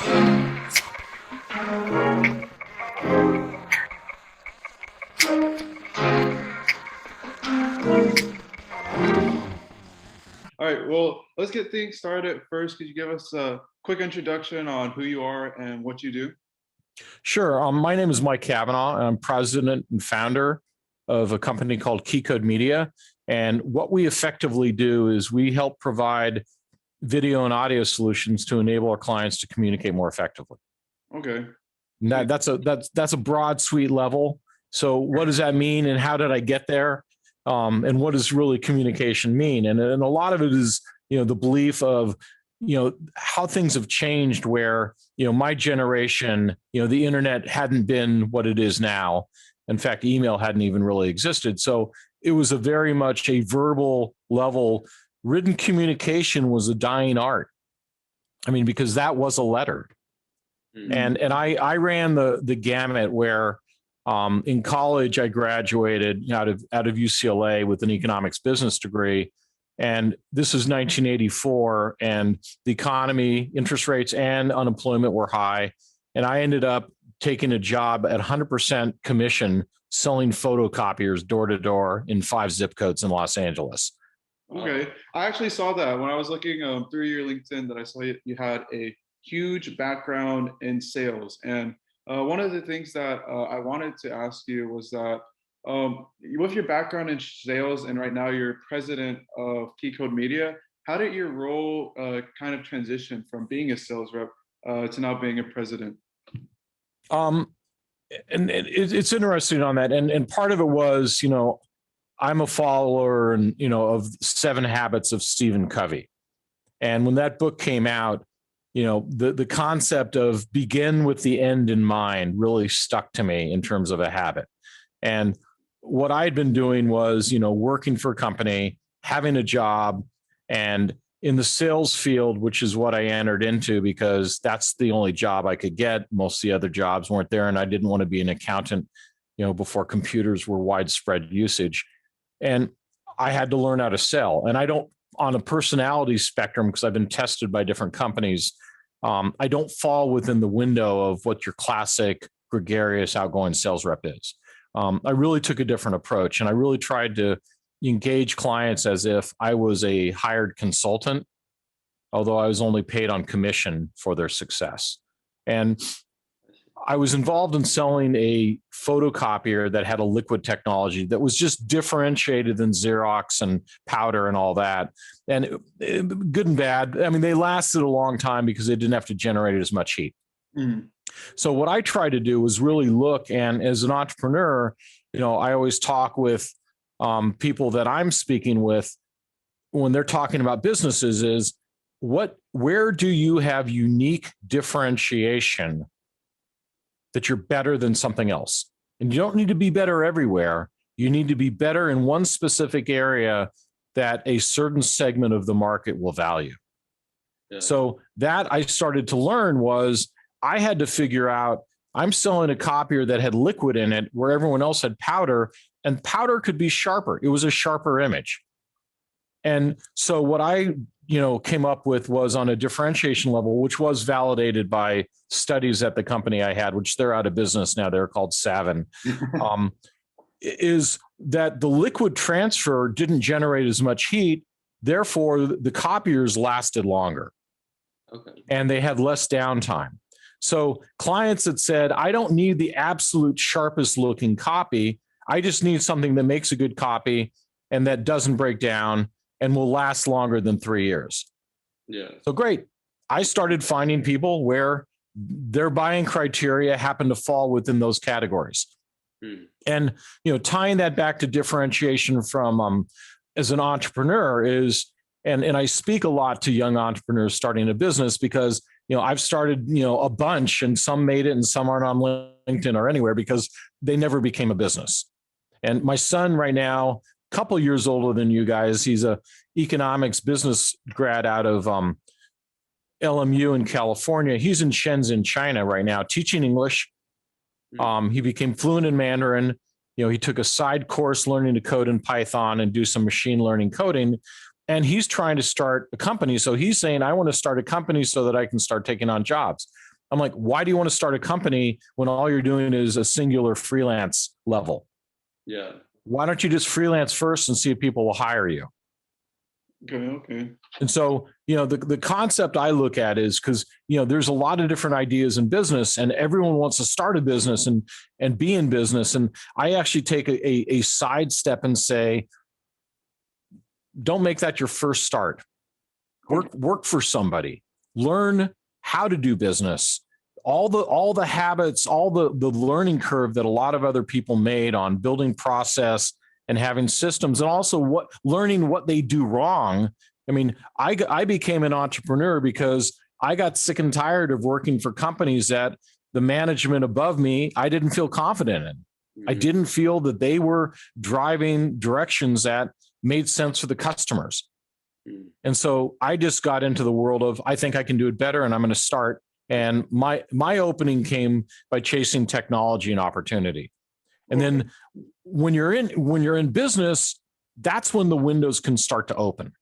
All right, well, let's get things started. First, could you give us a quick introduction on who you are and what you do? Sure. My name is Mike Cavanagh, and I'm president and founder of a company called Keycode Media. And what we effectively do is we help provide video and audio solutions to enable our clients to communicate more effectively. Okay. That's a broad suite level. So what does that mean, and how did I get there? And what does really communication mean? And a lot of it is, the belief of, how things have changed where, my generation, the internet hadn't been what it is now. In fact, email hadn't even really existed. So it was a very much a verbal level. Written communication was a dying art. I mean, because that was a letter. Mm-hmm. And I ran the gamut where in college, I graduated out of UCLA with an economics business degree. And this is 1984, and the economy, interest rates, and unemployment were high. And I ended up taking a job at 100% commission selling photocopiers door to door in 5 zip codes in Los Angeles. Okay. I actually saw that when I was looking through your LinkedIn, that I saw you had a huge background in sales. And one of the things that I wanted to ask you was that with your background in sales, and right now you're president of Keycode Media, how did your role kind of transition from being a sales rep to now being a president? And it's interesting on that. And part of it was, I'm a follower and, of 7 Habits of Stephen Covey. And when that book came out, the concept of begin with the end in mind really stuck to me in terms of a habit. And what I'd been doing was, working for a company, having a job, and in the sales field, which is what I entered into because that's the only job I could get. Most of the other jobs weren't there, and I didn't want to be an accountant, before computers were widespread usage. And I had to learn how to sell. And I don't, on a personality spectrum, because I've been tested by different companies, I don't fall within the window of what your classic gregarious outgoing sales rep is. I really took a different approach, and I really tried to engage clients as if I was a hired consultant, although I was only paid on commission for their success. And I was involved in selling a photocopier that had a liquid technology that was just differentiated than Xerox and powder and all that. And good and bad. I mean, they lasted a long time because they didn't have to generate as much heat. Mm. So what I try to do is really look, and as an entrepreneur, I always talk with people that I'm speaking with when they're talking about businesses is where do you have unique differentiation that you're better than something else? And you don't need to be better everywhere. You need to be better in one specific area that a certain segment of the market will value. Yeah. So that I started to learn was I had to figure out, I'm selling a copier that had liquid in it where everyone else had powder, and powder could be sharper. It was a sharper image. And so what I came up with was on a differentiation level, which was validated by studies at the company I had, which they're out of business now. They're called Savin, is that the liquid transfer didn't generate as much heat. Therefore, the copiers lasted longer. Okay. And they had less downtime. So clients that said, I don't need the absolute sharpest looking copy. I just need something that makes a good copy and that doesn't break down and will last longer than 3 years. Yeah. So great. I started finding people where their buying criteria happened to fall within those categories. And, tying that back to differentiation from as an entrepreneur is, and I speak a lot to young entrepreneurs starting a business because, I've started, a bunch, and some made it and some aren't on LinkedIn or anywhere because they never became a business. And my son right now, a couple years older than you guys, he's a economics business grad out of LMU in California. He's in Shenzhen, China right now, teaching English. He became fluent in Mandarin. He took a side course learning to code in Python and do some machine learning coding. and he's trying to start a company. So he's saying, I want to start a company so that I can start taking on jobs. I'm like, why do you want to start a company when all you're doing is a singular freelance level? Yeah. Why don't you just freelance first and see if people will hire you? Okay. And so, the concept I look at is because, there's a lot of different ideas in business and everyone wants to start a business and be in business. And I actually take a sidestep and say, don't make that your first start. Work for somebody, learn how to do business, all the habits, all the learning curve that a lot of other people made on building process and having systems, and also learning what they do wrong. I mean, I became an entrepreneur because I got sick and tired of working for companies that the management above me, I didn't feel confident in. Mm-hmm. I didn't feel that they were driving directions that made sense for the customers. Mm-hmm. And so I just got into the world of, I think I can do it better and I'm going to start. And my opening came by chasing technology and opportunity. And then when you're in business, that's when the windows can start to open.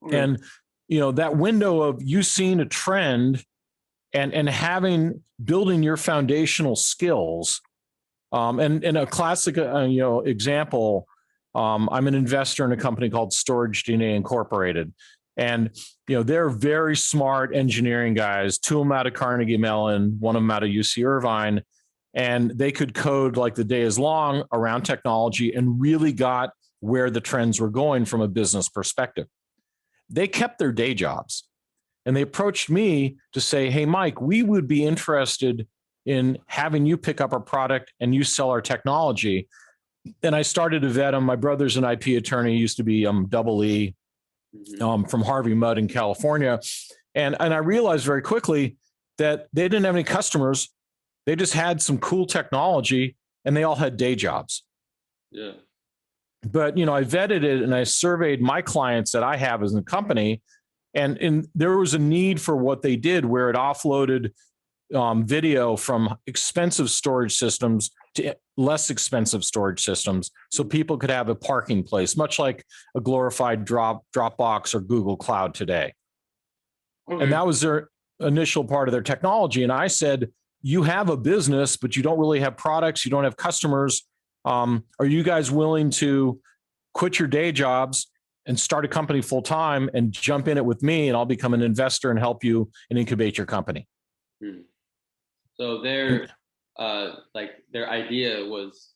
Okay. And, that window of you seeing a trend and building your foundational skills. And a classic, example, I'm an investor in a company called Storage DNA Incorporated. And, they're very smart engineering guys, 2 of them out of Carnegie Mellon, 1 of them out of UC Irvine. And they could code like the day is long around technology and really got where the trends were going from a business perspective. They kept their day jobs and they approached me to say, hey, Mike, we would be interested in having you pick up our product and you sell our technology. And I started to vet them. My brother's an IP attorney, used to be double E from Harvey Mudd in California. And I realized very quickly that they didn't have any customers. They just had some cool technology and they all had day jobs. Yeah. But, I vetted it and I surveyed my clients that I have as a company, and there was a need for what they did where it offloaded video from expensive storage systems to less expensive storage systems so people could have a parking place, much like a glorified Dropbox or Google Cloud today. Okay. And that was their initial part of their technology. And I said, you have a business, but you don't really have products. You don't have customers. Are you guys willing to quit your day jobs and start a company full time and jump in it with me, and I'll become an investor and help you and incubate your company? So their idea was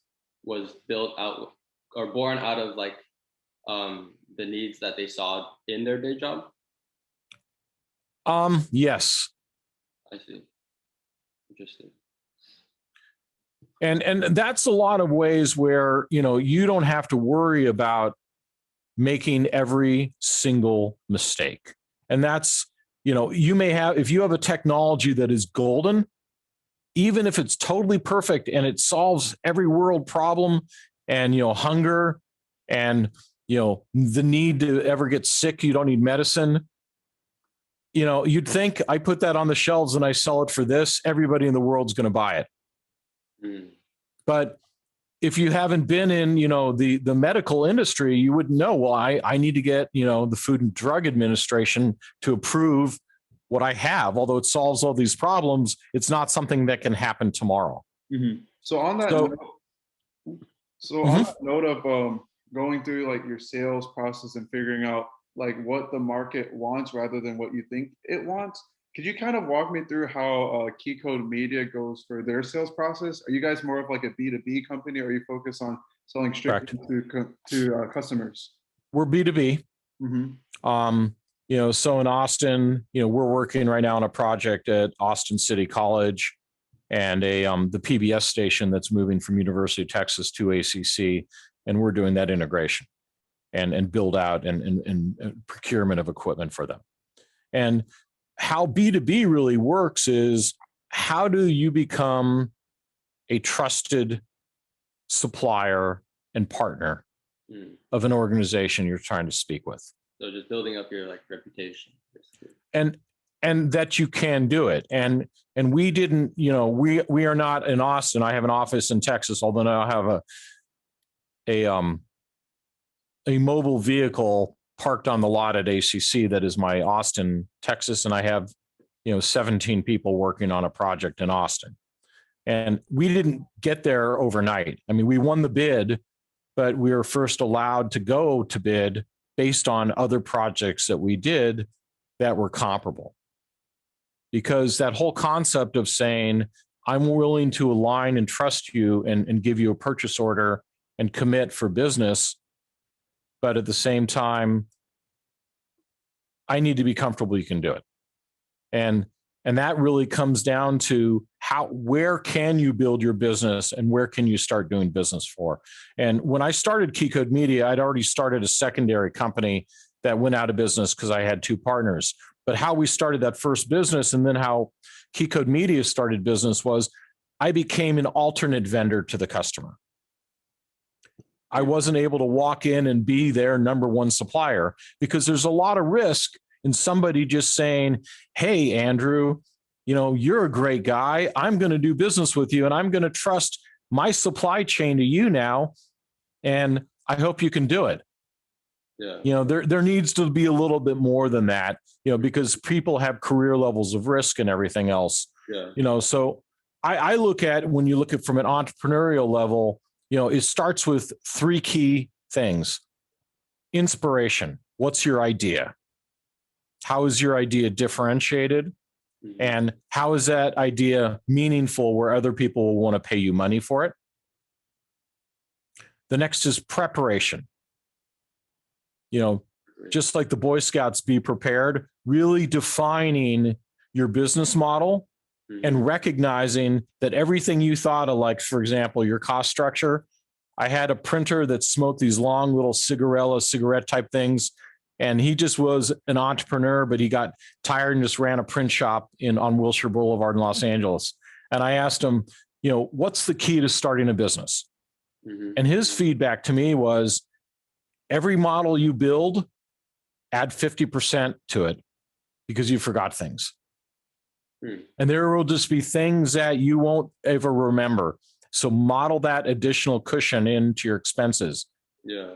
built out or born out of the needs that they saw in their day job. Yes. I see. Interesting. And that's a lot of ways where, you don't have to worry about making every single mistake. And that's, you may have, if you have a technology that is golden, even if it's totally perfect and it solves every world problem and, hunger and, the need to ever get sick, you don't need medicine. You'd think I put that on the shelves and I sell it for this, everybody in the world's going to buy it. But if you haven't been in, the medical industry, you wouldn't know, well, I need to get, the Food and Drug Administration to approve what I have. Although it solves all these problems, it's not something that can happen tomorrow. Mm-hmm. So on that note of going through like your sales process and figuring out like what the market wants rather than what you think it wants, could you kind of walk me through how Key Code Media goes for their sales process? Are you guys more of like a B2B company, or are you focused on selling strictly to customers? We're B2B. Mm-hmm. So in Austin, we're working right now on a project at Austin City College and the PBS station that's moving from University of Texas to ACC, and we're doing that integration and build out and procurement of equipment for them. And how B2B really works is, how do you become a trusted supplier and partner of an organization you're trying to speak with? So just building up your reputation, basically. And that you can do it. And we didn't, we are not in Austin. I have an office in Texas, although now I have a mobile vehicle parked on the lot at ACC that is my Austin, Texas, and I have 17 people working on a project in Austin. And we didn't get there overnight. I mean, we won the bid, but we were first allowed to go to bid based on other projects that we did that were comparable. Because that whole concept of saying, I'm willing to align and trust you and give you a purchase order and commit for business, but at the same time, I need to be comfortable you can do it. And that really comes down to where can you build your business and where can you start doing business for? And when I started KeyCode Media, I'd already started a secondary company that went out of business because I had two partners. But how we started that first business and then how KeyCode Media started business was I became an alternate vendor to the customer. I wasn't able to walk in and be their number one supplier because there's a lot of risk in somebody just saying, hey, Andrew, you're a great guy. I'm going to do business with you and I'm going to trust my supply chain to you now. And I hope you can do it. Yeah. There needs to be a little bit more than that, because people have career levels of risk and everything else. Yeah. So I look at, when you look at from an entrepreneurial level, it starts with three key things. Inspiration. What's your idea? How is your idea differentiated? And how is that idea meaningful where other people will want to pay you money for it? The next is preparation. Just like the Boy Scouts, be prepared, really defining your business model and recognizing that everything you thought of, like, for example, your cost structure. I had a printer that smoked these long little cigarette type things. And he just was an entrepreneur, but he got tired and just ran a print shop on Wilshire Boulevard in Los Angeles. And I asked him, what's the key to starting a business? And his feedback to me was, every model you build, add 50% to it because you forgot things. And there will just be things that you won't ever remember. So model that additional cushion into your expenses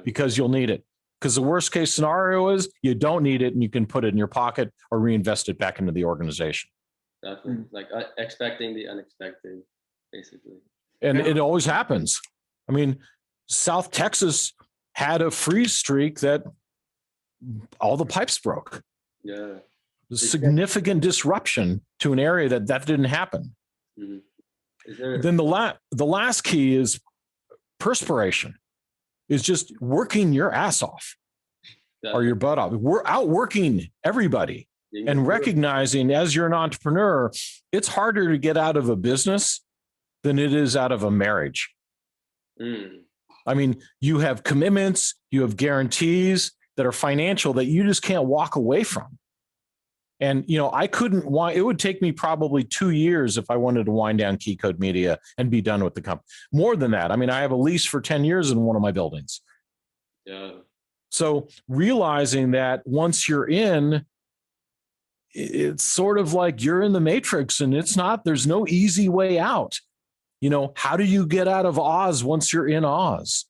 because you'll need it. Because the worst case scenario is you don't need it and you can put it in your pocket or reinvest it back into the organization. Definitely. Like expecting the unexpected, basically. And it always happens. I mean, South Texas had a freeze streak that all the pipes broke. Yeah. Significant disruption to an area that didn't happen. Then the last key is perspiration. Is just working your ass off or your butt off. We're outworking everybody and recognizing as you're an entrepreneur, it's harder to get out of a business than it is out of a marriage. I mean, you have commitments, you have guarantees that are financial that you just can't walk away from. And, it would take me probably 2 years if I wanted to wind down KeyCode Media and be done with the company. More than that. I mean, I have a lease for 10 years in one of my buildings. Yeah. So realizing that once you're in, it's sort of like you're in the matrix and there's no easy way out. How do you get out of Oz once you're in Oz?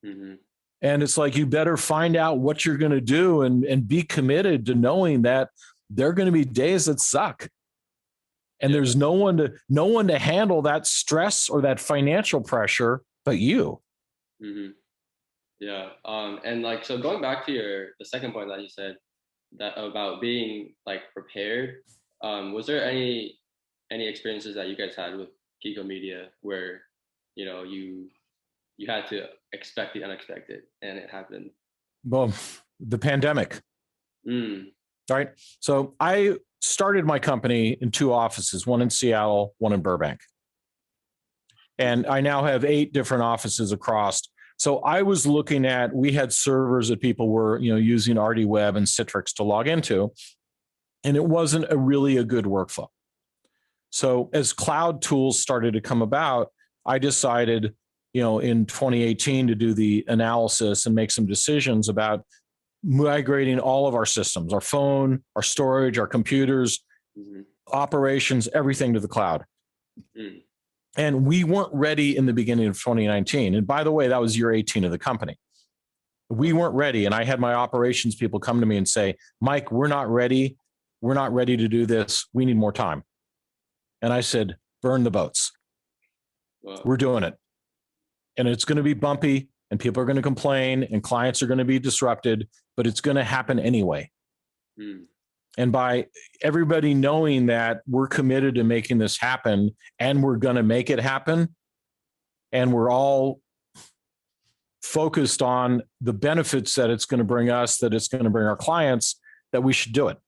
And it's like, you better find out what you're going to do and be committed to knowing that there are going to be days that suck. And there's no one to handle that stress or that financial pressure but you. Yeah. And so going back to the second point that you said, that about being prepared, was there any experiences that you guys had with KeyCode Media where you had to expect the unexpected and it happened? Well, the pandemic. Right. So I started my company in 2 offices, one in Seattle, one in Burbank. And I now have 8 different offices across. So I was looking at, we had servers that people were, using RDWeb and Citrix to log into, and it wasn't really a good workflow. So as cloud tools started to come about, I decided, in 2018 to do the analysis and make some decisions about migrating all of our systems, our phone, our storage, our computers, operations, everything to the cloud. And we weren't ready in the beginning of 2019. And by the way, that was year 18 of the company. We weren't ready. And I had my operations people come to me and say, Mike, we're not ready. We're not ready to do this. We need more time. And I said, burn the boats. Wow. We're doing it. And it's going to be bumpy and people are going to complain and clients are going to be disrupted, but it's going to happen anyway. And by everybody knowing that we're committed to making this happen and we're going to make it happen, and we're all focused on the benefits that it's going to bring us, that it's going to bring our clients, that we should do it.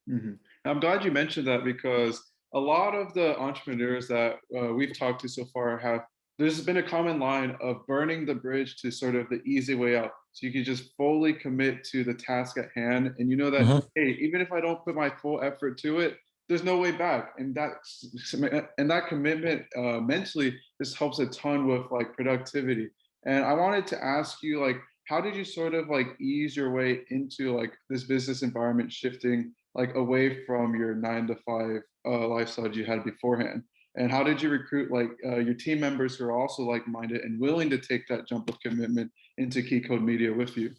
I'm glad you mentioned that, because a lot of the entrepreneurs that we've talked to so far there's been a common line of burning the bridge to sort of the easy way out. So you can just fully commit to the task at hand. And you know that, hey, even if I don't put my full effort to it, there's no way back. And that commitment mentally just helps a ton with like productivity. And I wanted to ask you, like, how did you sort of like ease your way into like this business environment, shifting like away from your 9-to-5 lifestyle you had beforehand? And how did you recruit like your team members who are also like-minded and willing to take that jump of commitment into Key Code Media with you?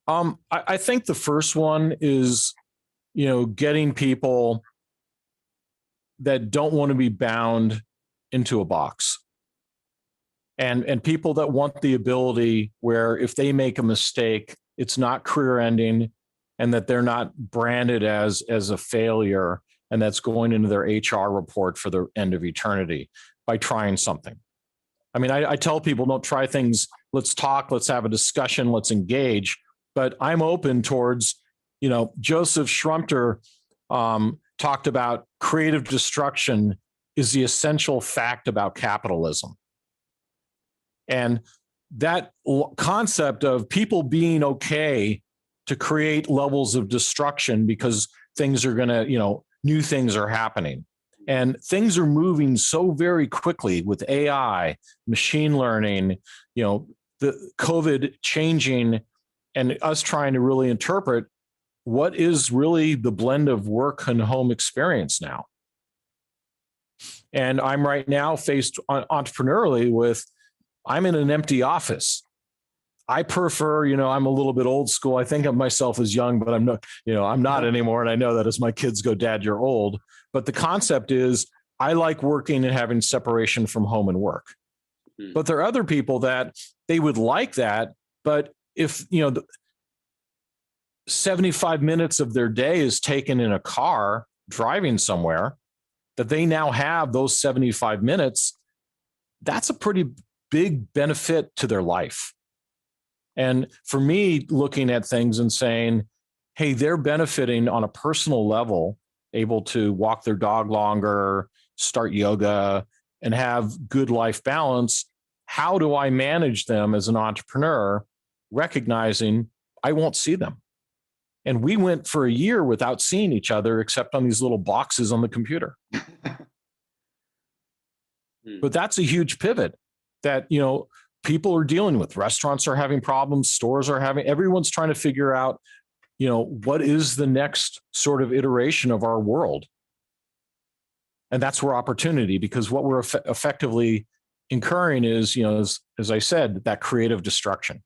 I think the first one is, getting people that don't want to be bound into a box. And people that want the ability where if they make a mistake, it's not career ending, and that they're not branded as a failure, and that's going into their HR report for the end of eternity by trying something. I mean, I tell people, don't try things. Let's talk, let's have a discussion, let's engage. But I'm open towards, Joseph Schumpeter talked about creative destruction is the essential fact about capitalism. And that concept of people being okay to create levels of destruction because things are going to, new things are happening. And things are moving so very quickly with AI, machine learning, the COVID changing, and us trying to really interpret what is really the blend of work and home experience now. And I'm right now faced entrepreneurially with, I'm in an empty office. I prefer, I'm a little bit old school. I think of myself as young, but I'm not, I'm not anymore. And I know that as my kids go, Dad, you're old. But the concept is I like working and having separation from home and work. But there are other people that they would like that. But if, 75 minutes of their day is taken in a car driving somewhere, that they now have those 75 minutes, that's a pretty big benefit to their life. And for me, looking at things and saying, hey, they're benefiting on a personal level, able to walk their dog longer, start yoga, and have good life balance. How do I manage them as an entrepreneur, recognizing I won't see them? And we went for a year without seeing each other, except on these little boxes on the computer. But that's a huge pivot that, people are dealing with. Restaurants are having problems, stores are having, everyone's trying to figure out, what is the next sort of iteration of our world? And that's where opportunity, because what we're effectively incurring is, as I said, that creative destruction.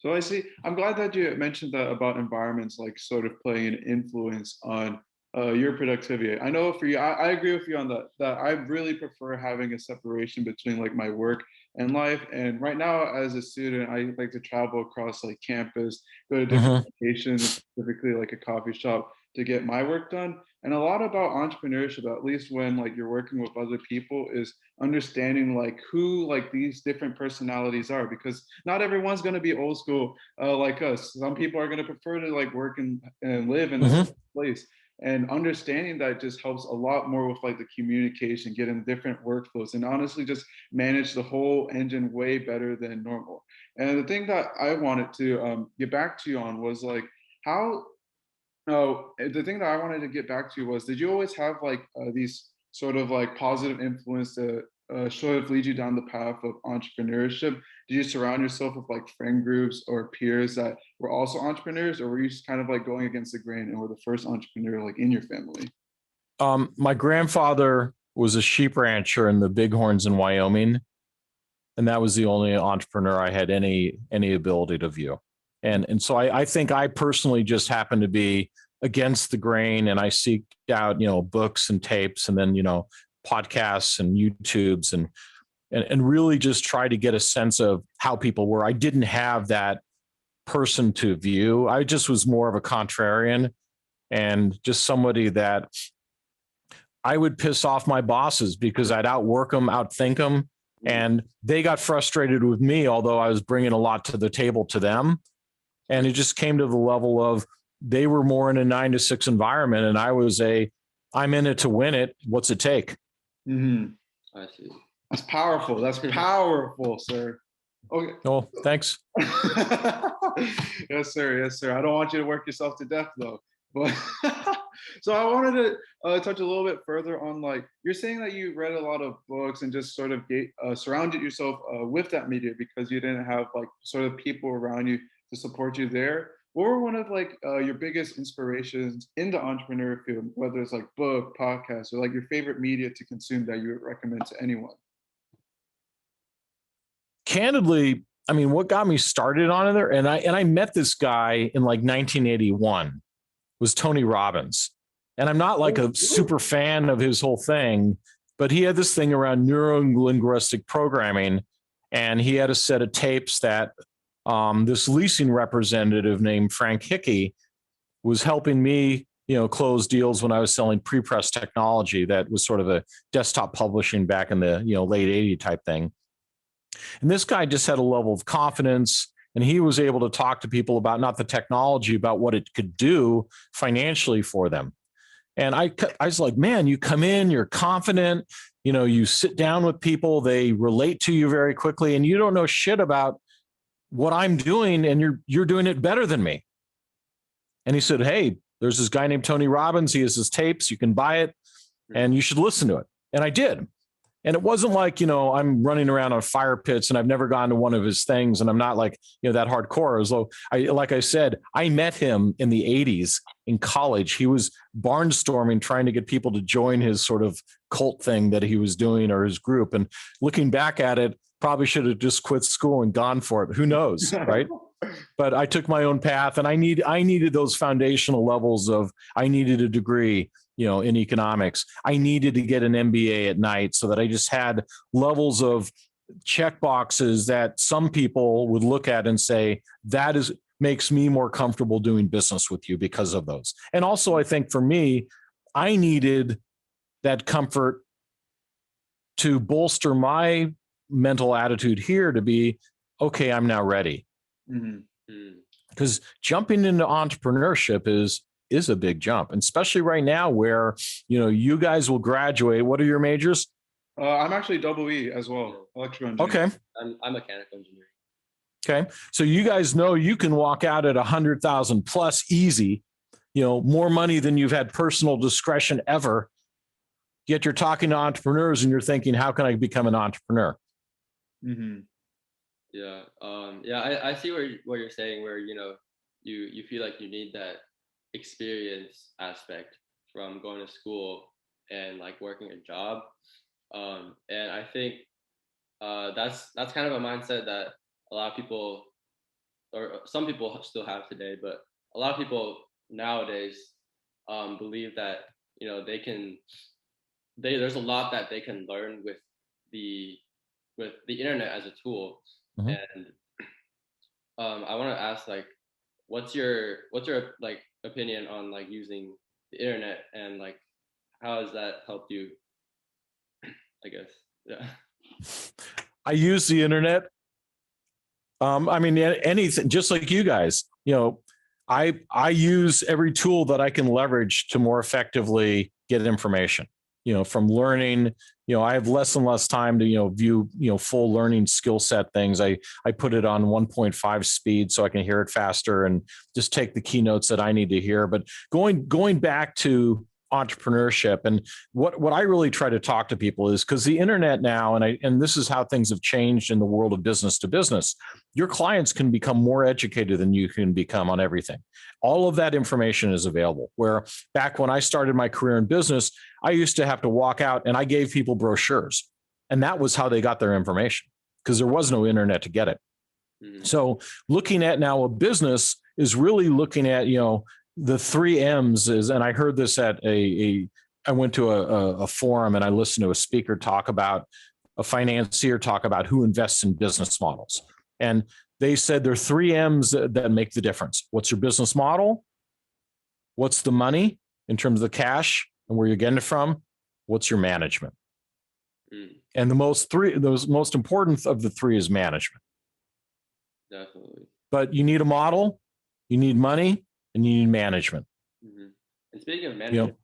So I see, I'm glad that you mentioned that about environments, like sort of playing an influence on your productivity. I know for you, I agree with you on that I really prefer having a separation between like my work and life. And right now as a student, I like to travel across like campus, go to different locations, specifically like a coffee shop, to get my work done. And a lot about entrepreneurship, at least when like you're working with other people, is understanding like who like these different personalities are, because not everyone's going to be old school like us. Some people are going to prefer to like work and live in this place. And understanding that just helps a lot more with like the communication, getting different workflows, and honestly just manage the whole engine way better than normal. And the thing that I wanted to get back to you on was like how the thing that I wanted to get back to was, did you always have like these sort of like positive influence that sort of lead you down the path of entrepreneurship? Did you surround yourself with like friend groups or peers that were also entrepreneurs, or were you just kind of like going against the grain and were the first entrepreneur like in your family? My grandfather was a sheep rancher in the Bighorns in Wyoming. And that was the only entrepreneur I had any ability to view. And so I think I personally just happened to be against the grain, and I seeked out, books and tapes, and then, podcasts and YouTubes, and really just try to get a sense of how people were. I didn't have that person to view. I just was more of a contrarian, and just somebody that I would piss off my bosses because I'd outwork them, outthink them. And they got frustrated with me, although I was bringing a lot to the table to them. And it just came to the level of they were more in a 9 to 6 environment, and I'm in it to win it. What's it take? Mm-hmm. I see. That's powerful. That's powerful, sir. Okay. Oh, thanks. Yes, sir. Yes, sir. I don't want you to work yourself to death, though. But so I wanted to touch a little bit further on, like, you're saying that you read a lot of books and just sort of surrounded yourself with that media because you didn't have like sort of people around you to support you there. What were one of like your biggest inspirations in the entrepreneur field, whether it's like book, podcast, or like your favorite media to consume that you would recommend to anyone? Candidly, I mean, what got me started on there, and I met this guy in like 1981, was Tony Robbins. And I'm not like a super fan of his whole thing, but he had this thing around neuro-linguistic programming, and he had a set of tapes that this leasing representative named Frank Hickey was helping me, close deals when I was selling pre-press technology that was sort of a desktop publishing back in the, late 80s type thing. And this guy just had a level of confidence, and he was able to talk to people about not the technology, about what it could do financially for them. And I was like, man, you come in, you're confident, you sit down with people, they relate to you very quickly, and you don't know shit about what I'm doing, and you're doing it better than me. And he said, hey, there's this guy named Tony Robbins. He has his tapes. You can buy it, and you should listen to it. And I did. And it wasn't like, I'm running around on fire pits and I've never gone to one of his things, and I'm not like, that hardcore. As though like I said, I met him in the 80s in college. He was barnstorming, trying to get people to join his sort of cult thing that he was doing, or his group. And looking back at it, probably should have just quit school and gone for it. Who knows, right? But I took my own path, and I needed those foundational levels of, I needed a degree, in economics. I needed to get an MBA at night so that I just had levels of check boxes that some people would look at and say, makes me more comfortable doing business with you because of those. And also, I think for me, I needed that comfort to bolster my mental attitude here to be, okay, I'm now ready. Because jumping into entrepreneurship is a big jump, and especially right now where, you guys will graduate. What are your majors? I'm actually double E as well, electrical engineering. Okay. I'm mechanical engineering. Okay. So you guys know you can walk out at 100,000 plus easy, more money than you've had personal discretion ever. Yet you're talking to entrepreneurs and you're thinking, how can I become an entrepreneur? Mm-hmm. Yeah. I see what you're saying, where, you feel like you need that experience aspect from going to school and like working a job. And I think that's kind of a mindset that a lot of people, or some people still have today, but a lot of people nowadays believe that, there's a lot that they can learn with the internet as a tool. Mm-hmm. And I want to ask, like, what's your like opinion on like using the internet, and like how has that helped you, I guess? Yeah. I use the internet. I mean, anything, just like you guys, I use every tool that I can leverage to more effectively get information, from learning. I have less and less time to, view, full learning skill set things. I put it on 1.5 speed so I can hear it faster and just take the keynotes that I need to hear. But going back to entrepreneurship, and what I really try to talk to people is, because the internet now, and this is how things have changed in the world of business to business, your clients can become more educated than you can become on everything. All of that information is available. Where back when I started my career in business, I used to have to walk out and I gave people brochures, and that was how they got their information. because there was no internet to get it. So looking at now a business is really looking at, the 3 M's is, and I heard this at I went to a forum and I listened to a speaker talk about a financier talk about who invests in business models. And they said there are 3 M's that make the difference. What's your business model? What's the money in terms of the cash and where you're getting it from? What's your management? And the most important of the 3 is management. Definitely. But you need a model, you need money, and you need management. And speaking of management,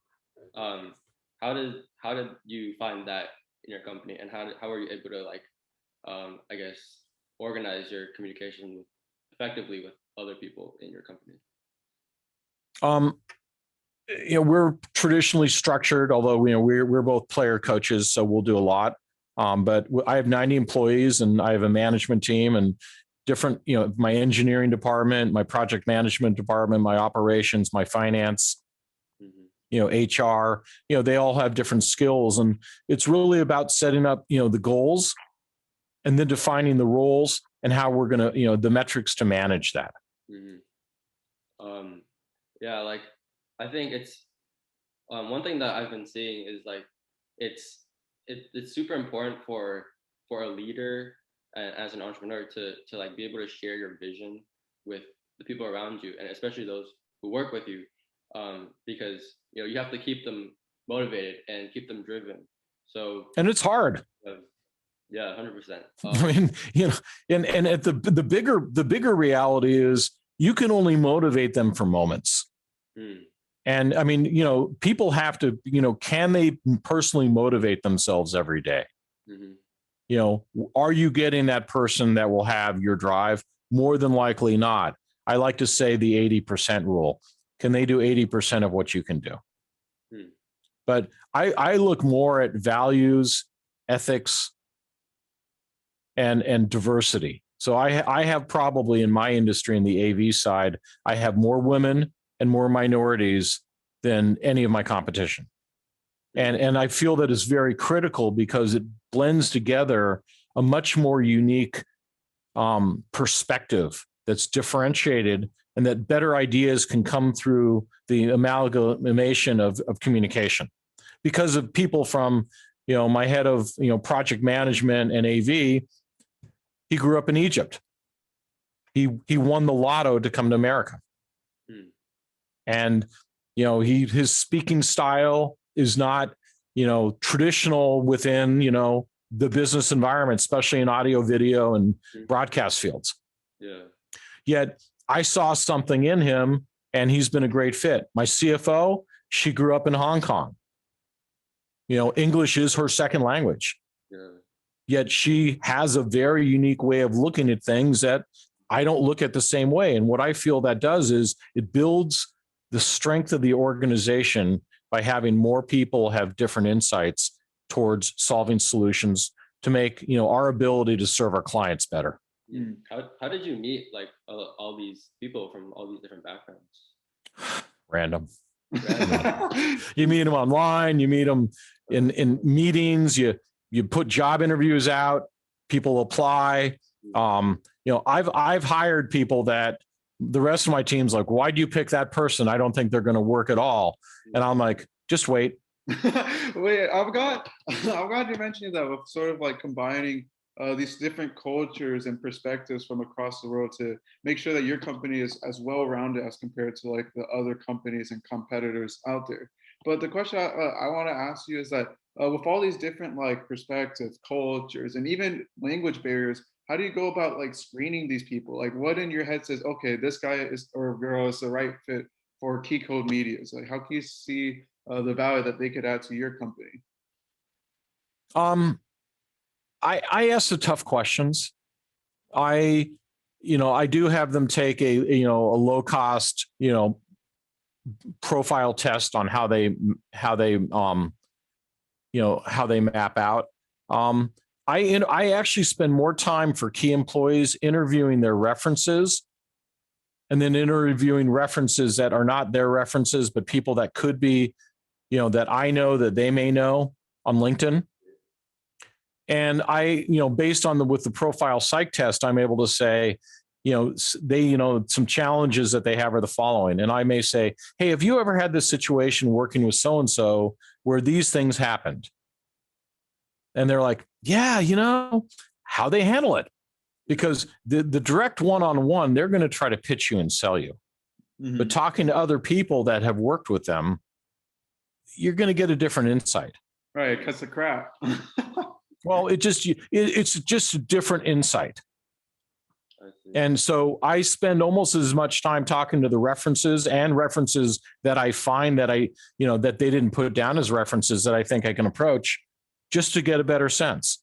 how did you find that in your company, and how were you able to I guess organize your communication effectively with other people in your company? We're traditionally structured, although we're both player coaches, so we'll do a lot. But I have 90 employees, and I have a management team and different, my engineering department, my project management department, my operations, my finance, HR. They all have different skills, and it's really about setting up, the goals, and then defining the roles and how we're going to, the metrics to manage that. Yeah, I think it's one thing that I've been seeing is it's super important for a leader and as an entrepreneur to be able to share your vision with the people around you, and especially those who work with you, because you have to keep them motivated and keep them driven. So, and it's hard. Yeah, 100%. I mean, and at the bigger reality is you can only motivate them for moments. And I mean, people have to, can they personally motivate themselves every day? Are you getting that person that will have your drive? More than likely not. I like to say the 80% rule. Can they do 80% of what you can do? But I look more at values, ethics, and diversity. So I have probably in my industry, in the AV side, I have more women and more minorities than any of my competition. And I feel that is very critical because it blends together a much more unique perspective that's differentiated, and that better ideas can come through the amalgamation of communication. Because of people from, my head of, project management and AV, he grew up in Egypt. He won the lotto to come to America. And, his speaking style is not, traditional within, the business environment, especially in audio, video, and broadcast fields. Yeah. Yet I saw something in him, and he's been a great fit. My CFO, she grew up in Hong Kong. English is her second language. Yeah. Yet she has a very unique way of looking at things that I don't look at the same way. And what I feel that does is it builds the strength of the organization by having more people have different insights towards solving solutions to make, our ability to serve our clients better. How did you meet all these people from all these different backgrounds? Random. You meet them online, you meet them in meetings, you put job interviews out, people apply. I've hired people that the rest of my team's like, why do you pick that person? I don't think they're going to work at all. And I'm like, just wait. Wait, I'm glad you mentioned that, with sort of combining these different cultures and perspectives from across the world to make sure that your company is as well-rounded as compared to the other companies and competitors out there. But the question I want to ask you is that with all these different perspectives, cultures, and even language barriers, how do you go about screening these people? What in your head says, okay, this guy is or girl is the right fit for Key Code Media? How can you see the value that they could add to your company? I ask the tough questions. I do have them take a low cost, profile test on how they map out. I actually spend more time for key employees interviewing their references, and then interviewing references that are not their references, but people that could be, that I know that they may know on LinkedIn. And I, based on with the profile psych test, I'm able to say, some challenges that they have are the following. And I may say, hey, have you ever had this situation working with so-and-so where these things happened? And they're like, yeah, how they handle it. Because the direct one-on-one, they're going to try to pitch you and sell you. Mhm. But talking to other people that have worked with them, you're going to get a different insight. Right, cuts the crap. Well, it's just a different insight. And so I spend almost as much time talking to the references that I find that that they didn't put down as references that I think I can approach just to get a better sense.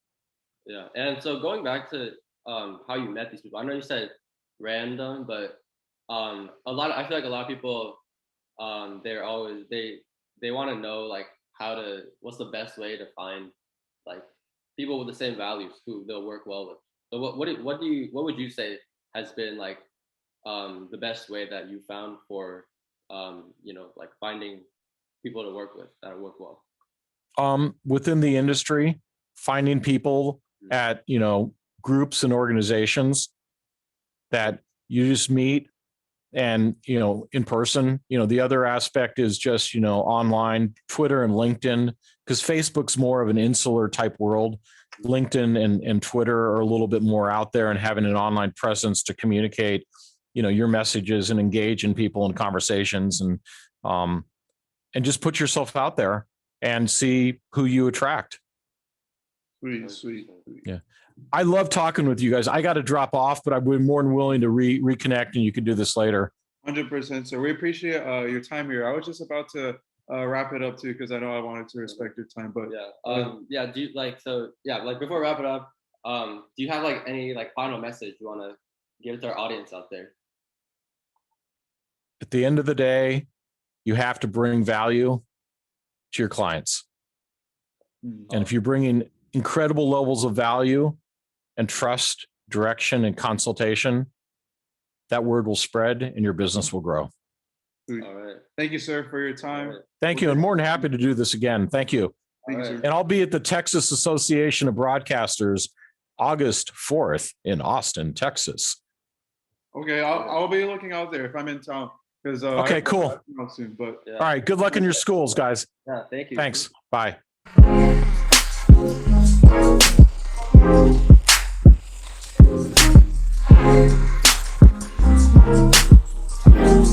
Yeah. And so going back to how you met these people, I know you said random, but I feel like a lot of people, they're always, they want to know like what's the best way to find like people with the same values who they'll work well with. So what would you say has been like the best way that you found for like finding people to work with that work well? Within the industry, finding people at groups and organizations that you just meet and in person. The other aspect is just online, Twitter and LinkedIn, because Facebook's more of an insular type world. LinkedIn and Twitter are a little bit more out there and having an online presence to communicate your messages and engage in people in conversations and just put yourself out there and see who you attract. Sweet. Yeah. I love talking with you guys. I got to drop off, but I'd be more than willing to reconnect, and you can do this later. 100%. So we appreciate your time here. I was just about to wrap it up too, because I know I wanted to respect your time. But do you before we wrap it up, do you have like any like final message you want to give to our audience out there? At the end of the day, you have to bring value to your clients. And if you're bringing incredible levels of value and trust, direction, and consultation, that word will spread and your business will grow. All right. Thank you, sir, for your time. Right. Thank you. And more than happy to do this again. Thank you. Thank you, sir. And I'll be at the Texas Association of Broadcasters August 4th in Austin, Texas. Okay, I'll be looking out there if I'm in town. Okay, cool. Soon, but All right. Good luck in your schools, guys. Yeah, thank you. Thanks. Bye.